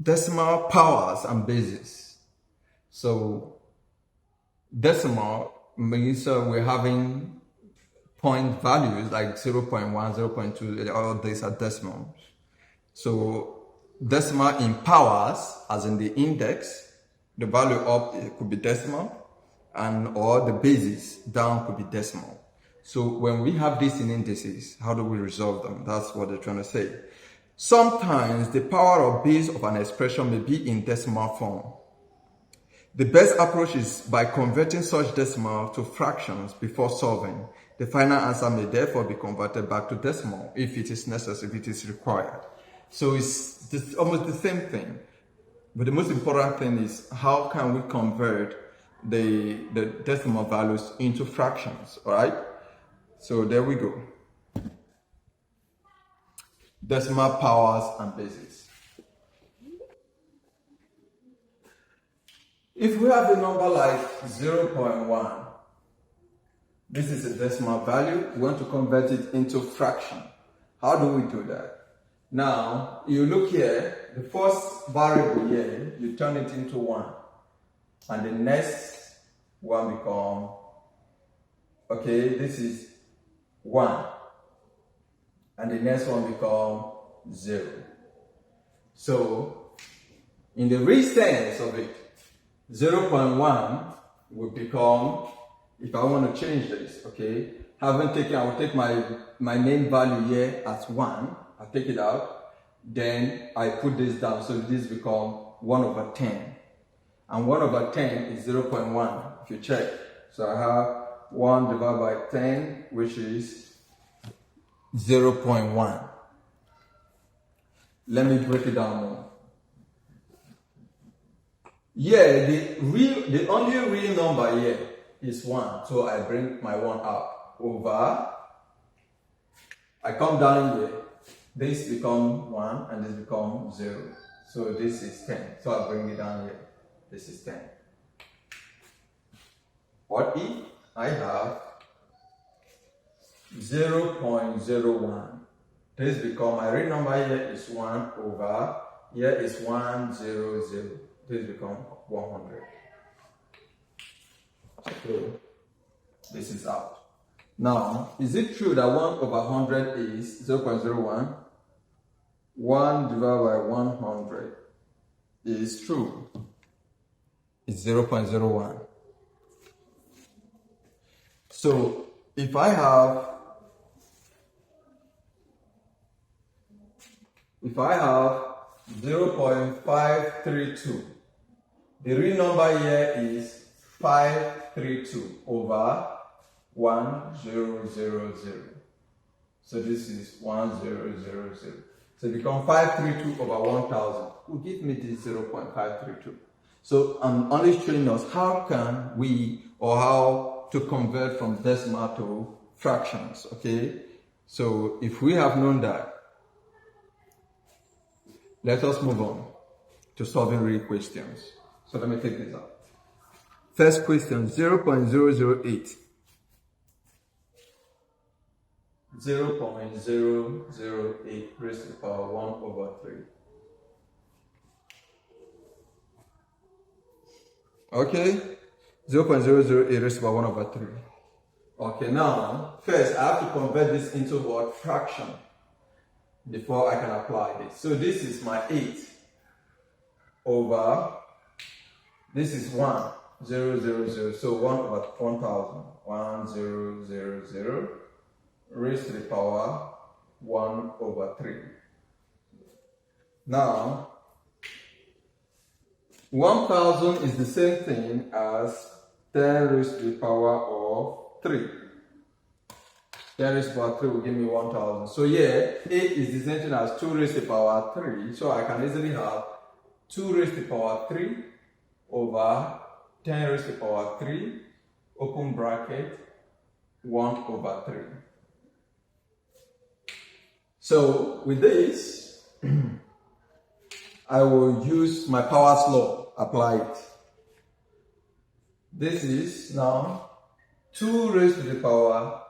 decimal powers and bases. So decimal means we're having point values like 0.1, 0.2, all these are decimals. So decimal in powers, as in the index, the value up it could be decimal, and or the basis down could be decimal. So when we have this in indices, how do we resolve them? That's what they're trying to say. Sometimes the power or base of an expression may be in decimal form. The best approach is by converting such decimal to fractions before solving. The final answer may therefore be converted back to decimal if it is necessary, if it is required. So it's almost the same thing. But the most important thing is how can we convert the decimal values into fractions, all right? So there we go. Decimal powers and bases. If we have a number like 0.1, this is a decimal value, we want to convert it into fraction. How do we do that? Now, you look here, the first variable here, you turn it into 1. And the next one become, okay, this is 1. And the next one become 0. So, in the real sense of it, 0.1 will become, if I want to change this, okay, I will take my main value here as 1, I'll take it out, then I put this down, so this become 1 over 10. And 1 over 10 is 0.1, if you check. So I have 1 divided by 10, which is 0.1. Let me break it down more. Yeah, the only real number here is 1. So I bring my 1 up over. I come down here. This become 1 and this become 0. So this is 10. So I bring it down here. This is 10. What if I have 0.01? This become, my real number here is 1 over, here is 100. This become 100. So this is out. Now, is it true that 1 over 100 is 0.01? 1 divided by 100 is true. It's 0.01. So if I have 0.532, the real number here is 532 over 1000. So this is 1000. So it becomes 532 over 1000. Will give me this 0.532. So I'm only showing us how can we, or how to convert from decimal to fractions, okay? So if we have known that, let us move on to solving real questions. So let me take this out. First question, 0.008. 0.008 raised to the power 1 over 3. Okay, 0.008 raised to the power 1 over 3. Okay, now, first I have to convert this into what? Fraction before I can apply this. So this is my 8 over, this is 1, 0, 0, 0. So 1 over 1000, 1, 0, 0, 0. Raised to the power 1 over 3. Now, 1000 is the same thing as 10 raised to the power of 3. 10 raised to the power 3 will give me 1000. So here, 8 is the same thing as 2 raised to the power 3. So I can easily have 2 raised to the power 3 over 10 raised to the power 3, open bracket, 1 over 3. So with this, I will use my Powers law, apply it. This is now 2 raised to the power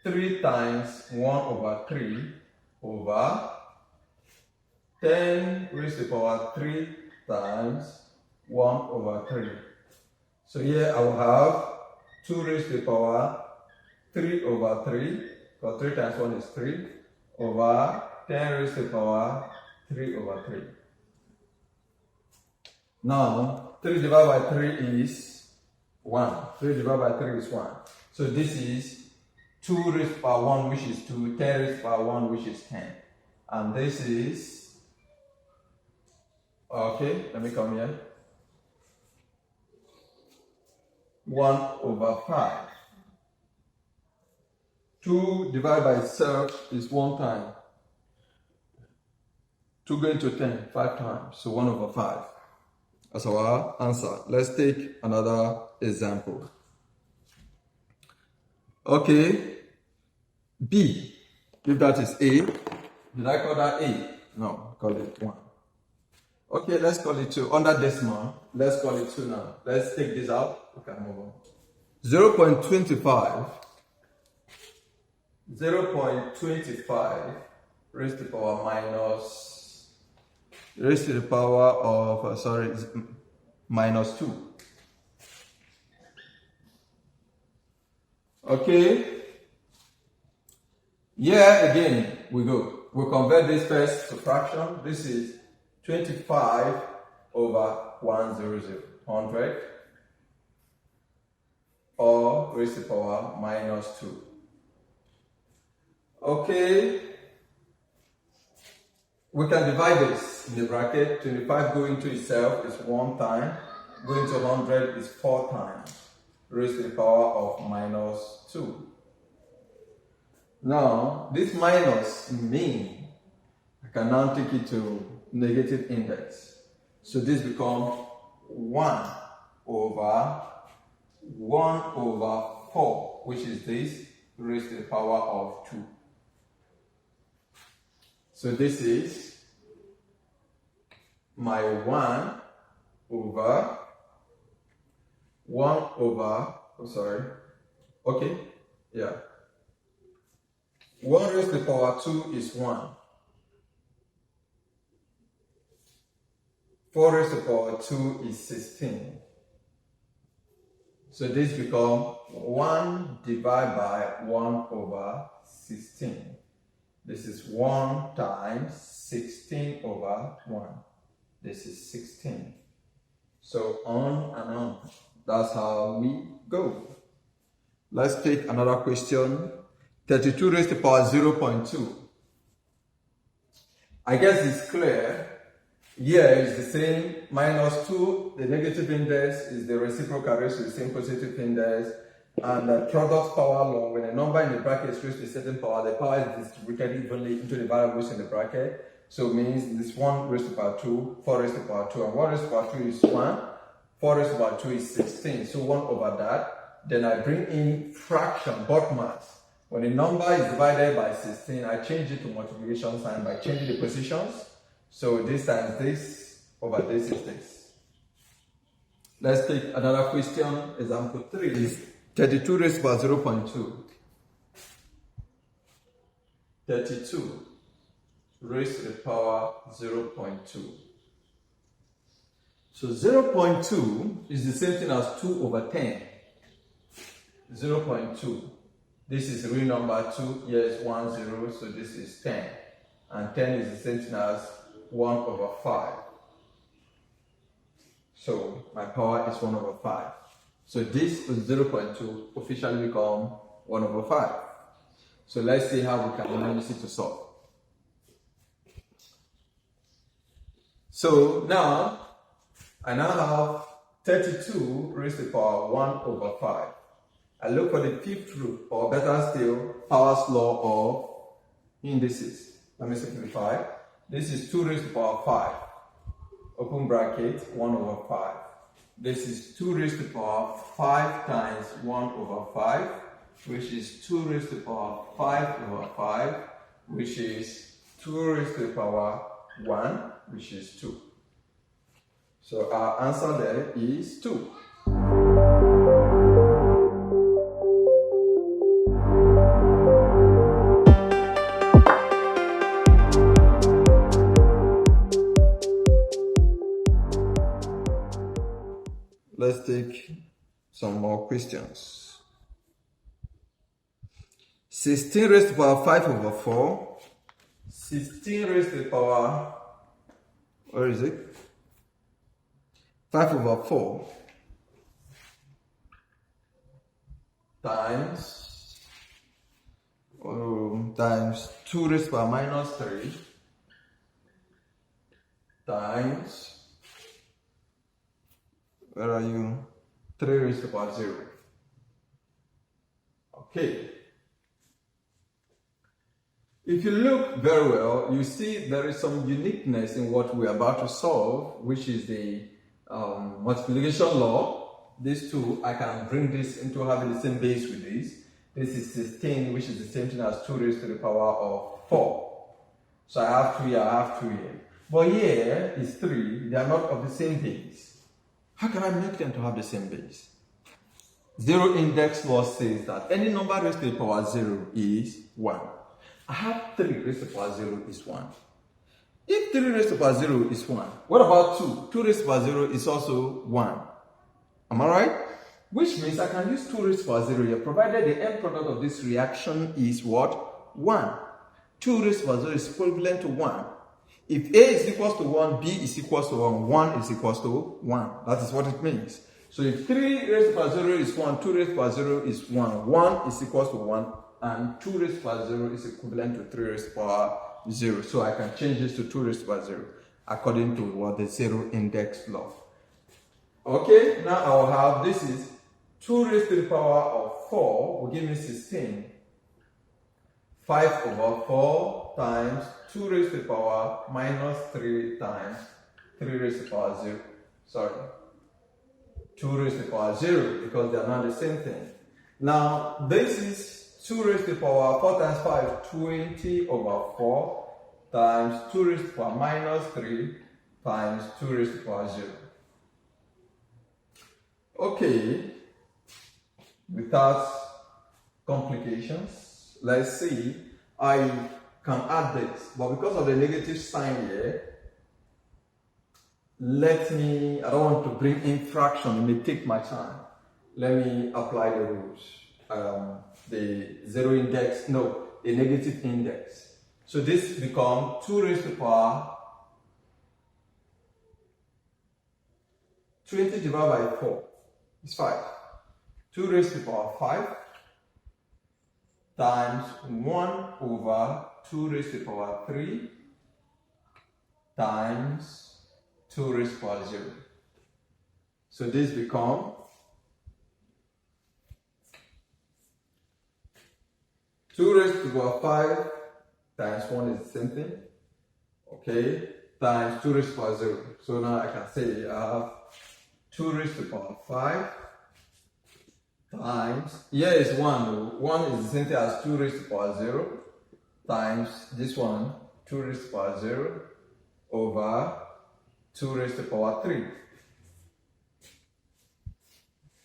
3 times 1 over 3 over 10 raised to the power 3 times 1 over 3. So here I will have 2 raised to the power 3 over 3, because 3 times 1 is 3, over 10 raised to the power 3 over 3. Now, 3 divided by 3 is 1. 3 divided by 3 is 1. So this is 2 raised to the power 1, which is 2, 10 raised to the power 1, which is 10. And this is, okay, let me come here, 1 over 5. 2 divided by itself is 1 time. 2 going to 10, 5 times, so 1 over 5. That's our answer. Let's take another example. Okay, B, if that is A, did I call that A? No, call it 1. Okay, let's call it 2. Under decimal, let's call it 2 now. Let's take this out. We can move on. 0.25 raised to the power minus, raised to the power of, minus 2. Okay. Yeah, again, we go. We'll convert this first to fraction. This is 25 over 100, or raised to the power minus 2. Okay, we can divide this in the bracket. 25 going to itself is 1 time, going to 100 is 4 times, raised to the power of minus 2. Now, this minus means I can now take it to negative index. So this becomes 1 over 4, which is this, raised to the power of 2. So this is my 1 over, okay, yeah. 1 raised to the power 2 is 1. 4 raised to the power 2 is 16. So this becomes 1 divided by 1 over 16. This is 1 times 16 over 1. This is 16. So on and on. That's how we go. Let's take another question. 32 raised to the power 0.2. I guess it's clear. Here is the same. Minus 2, the negative index is the reciprocal raised to the same positive index. And the product power law, when a number in the bracket is raised to a certain power, the power is distributed evenly into the variables in the bracket. So it means this 1 raised to the power 2, 4 raised to the power 2, and 1 raised to the power 2 is 1, 4 raised to the power 2 is 16. So 1 over that. Then I bring in fraction, bulk mass. When a number is divided by 16, I change it to multiplication sign by changing the positions. So this times this over this is this. Let's take another question. Example 3 is 32 raised to the power 0.2. 32 raised to the power 0.2. So 0.2 is the same thing as 2 over 10. 0.2. This is real number 2. Here is 1, 0. So this is 10. And 10 is the same thing as 1 over 5. So my power is 1 over 5. So this is 0.2 officially become 1 over 5. So let's see how we can use it to solve. So now, I now have 32 raised to the power 1 over 5. I look for the fifth root, or better still, Powers law of indices. Let me simplify. This is 2 raised to the power 5. Open bracket, 1 over 5. This is 2 raised to the power 5 times 1 over 5, which is 2 raised to the power 5 over 5, which is 2 raised to the power 1, which is 2. So our answer there is 2. let's take some more questions. 16 raised to the power 5 over 4. 16 raised to the power, where is it? 5 over 4 times 2 raised to the power minus 3 times, where are you? 3 raised to the power 0. Okay. If you look very well, you see there is some uniqueness in what we're about to solve, which is the multiplication law. These two, I can bring this into having the same base with this. This is 16, which is the same thing as 2 raised to the power of 4. So I have 2 here, I have 2 here. But here is 3, they are not of the same base. How can I make them to have the same base? Zero index law says that any number raised to the power 0 is 1. I have 3 raised to the power 0 is 1. If 3 raised to the power 0 is 1, what about 2? 2 raised to the power 0 is also 1. Am I right? Which means I can use 2 raised to the power 0 here, provided the end product of this reaction is what? 1. 2 raised to the power 0 is equivalent to 1. If A is equals to 1, B is equals to 1, 1 is equals to 1. That is what it means. So if 3 raised to the power 0 is 1, 2 raised to the power 0 is 1, 1 is equals to 1, and 2 raised to the power 0 is equivalent to 3 raised to the power 0. So I can change this to 2 raised to the power 0 according to what the zero index law. Okay, now I will have, this is 2 raised to the power of 4 will give me 16. 5 over 4 times 2 raised to the power minus 3 times 3 raised to the power 0. Sorry. 2 raised to the power 0 because they are not the same thing. Now, this is 2 raised to the power 4 times 5, 20 over 4 times 2 raised to the power minus 3 times 2 raised to the power 0. Okay, without complications, let's see. I can add this, but because of the negative sign here, I don't want to bring in fraction, it may take my time. Let me apply the rules. The zero index, no, a negative index. So this becomes 2 raised to the power 20 divided by 4 is 5. 2 raised to the power 5 times 1 over 2 raised to the power 3 times 2 raised to the power 0. So this becomes 2 raised to the power 5 times 1 is the same thing, okay, times 2 raised to the power 0. So now I can say I have 2 raised to the power 5 times, here is 1, 1 is the same thing as 2 raised to the power 0 times this one, 2 raised to the power 0 over 2 raised to the power 3.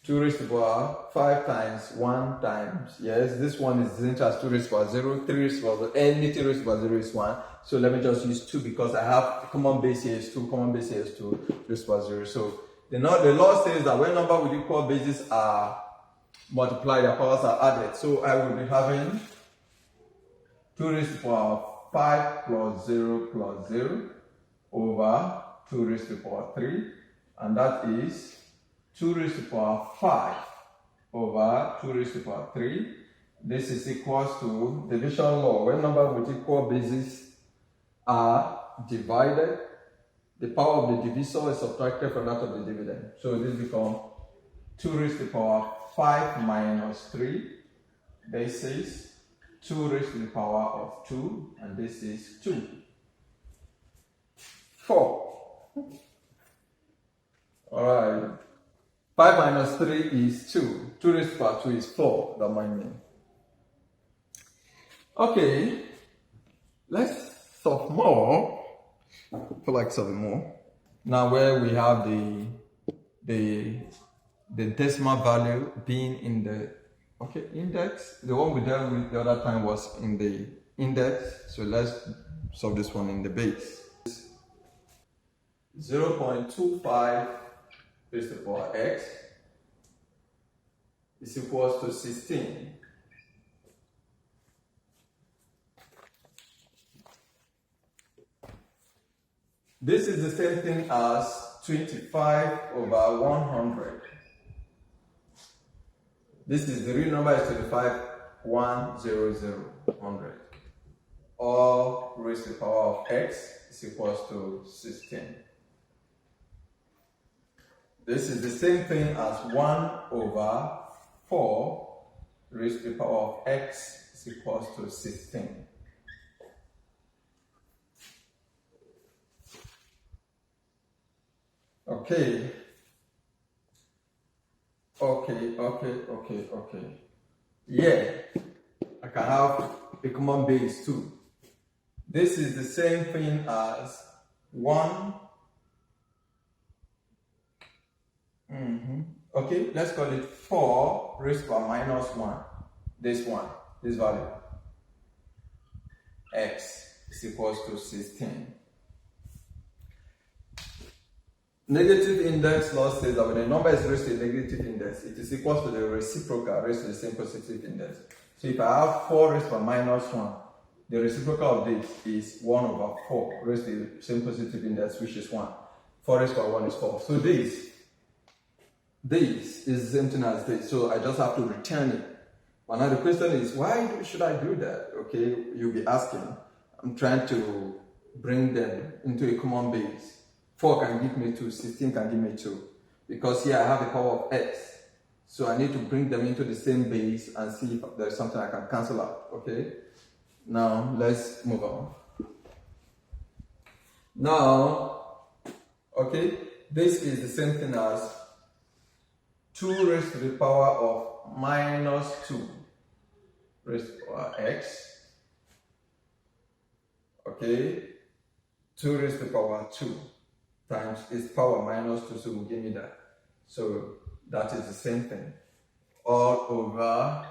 2 raised to the power 5 times 1 times, yes, this one is the same as 2 raised to the power 0, 3 raised to the power 0, anything raised to the power 0 is 1. So let me just use 2 because I have common base here is 2, common base here is 2 raised to the power 0. So the law says that when number with equal bases are multiplied, their powers are added. So I will be having 2 raised to the power 5 plus 0 over 2 raised to the power 3, and that is 2 raised to the power 5 over 2 raised to the power 3. This is equals to division law. When number with equal bases are divided, the power of the divisor is subtracted from that of the dividend. So this becomes 2 raised to the power 5 minus 3. This is 2 raised to the power of 2, and this is 2. 4. Alright. 5 minus 3 is 2. 2 raised to the power 2 is 4. That might mean. Okay. Let's solve more. I feel like solving more. Now where we have the decimal value being in the index. The one we dealt with the other time was in the index. So let's solve this one in the base. 0.25 raised to the power x is equals to 16. This is the same thing as 25 over 100. This is the real number is 25, 100, 100. All raised to the power of x is equals to 16. This is the same thing as 1 over 4 raised to the power of x is equals to 16. Okay. Yeah, I can have a common base too. This is the same thing as 1. Okay, let's call it 4 raised to the power minus 1. This value. X is equals to 16. Negative index law says that when a number is raised to a negative index, it is equal to the reciprocal raised to the same positive index. So if I have 4 raised to the power minus 1, the reciprocal of this is 1 over 4 raised to the same positive index, which is 1. 4 raised to the power 1 is 4. So this is the same thing as this. So I just have to return it. But now the question is, why should I do that? Okay, you'll be asking. I'm trying to bring them into a common base. 4 can give me 2, 16 can give me 2. Because here I have the power of x. So I need to bring them into the same base and see if there's something I can cancel out. Okay? Now, let's move on. Now, okay, this is the same thing as 2 raised to the power of minus 2 raised to the power x. Okay? 2 raised to the power 2 times its power minus 2, so will give me that. So that is the same thing. All over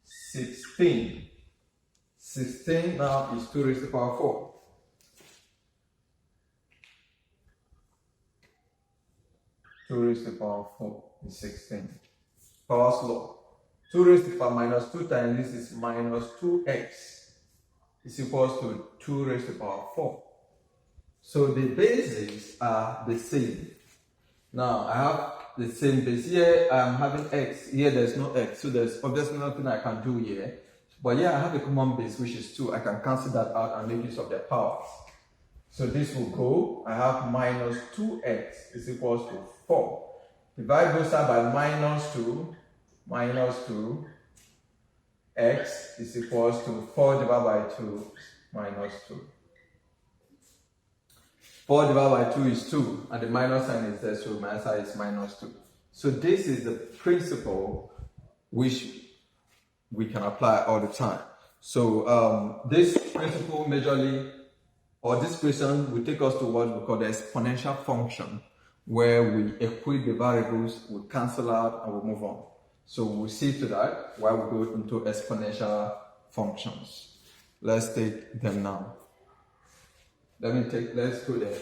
16. 16 now is 2 raised to the power 4. Two raised to the power 4 is 16. Power's law. 2 raised to the power minus 2 times this is minus 2x is equals to 2 raised to the power 4. So the bases are the same. Now I have the same base. Here I'm having x. Here there's no x. So there's obviously nothing I can do here. But here I have a common base which is 2. I can cancel that out and make use of their powers. So this will go. I have minus 2x is equals to 4. Divide both sides by minus 2. X is equals to 4 divided by 2 minus 2. 4 divided by 2 is 2, and the minus sign is there, so my answer is minus 2. So this is the principle which we can apply all the time. So this principle majorly, or this question will take us to what we call the exponential function, where we equate the variables, we cancel out, and we move on. So we'll see to that while we go into exponential functions. Let's take them now. Let's go there.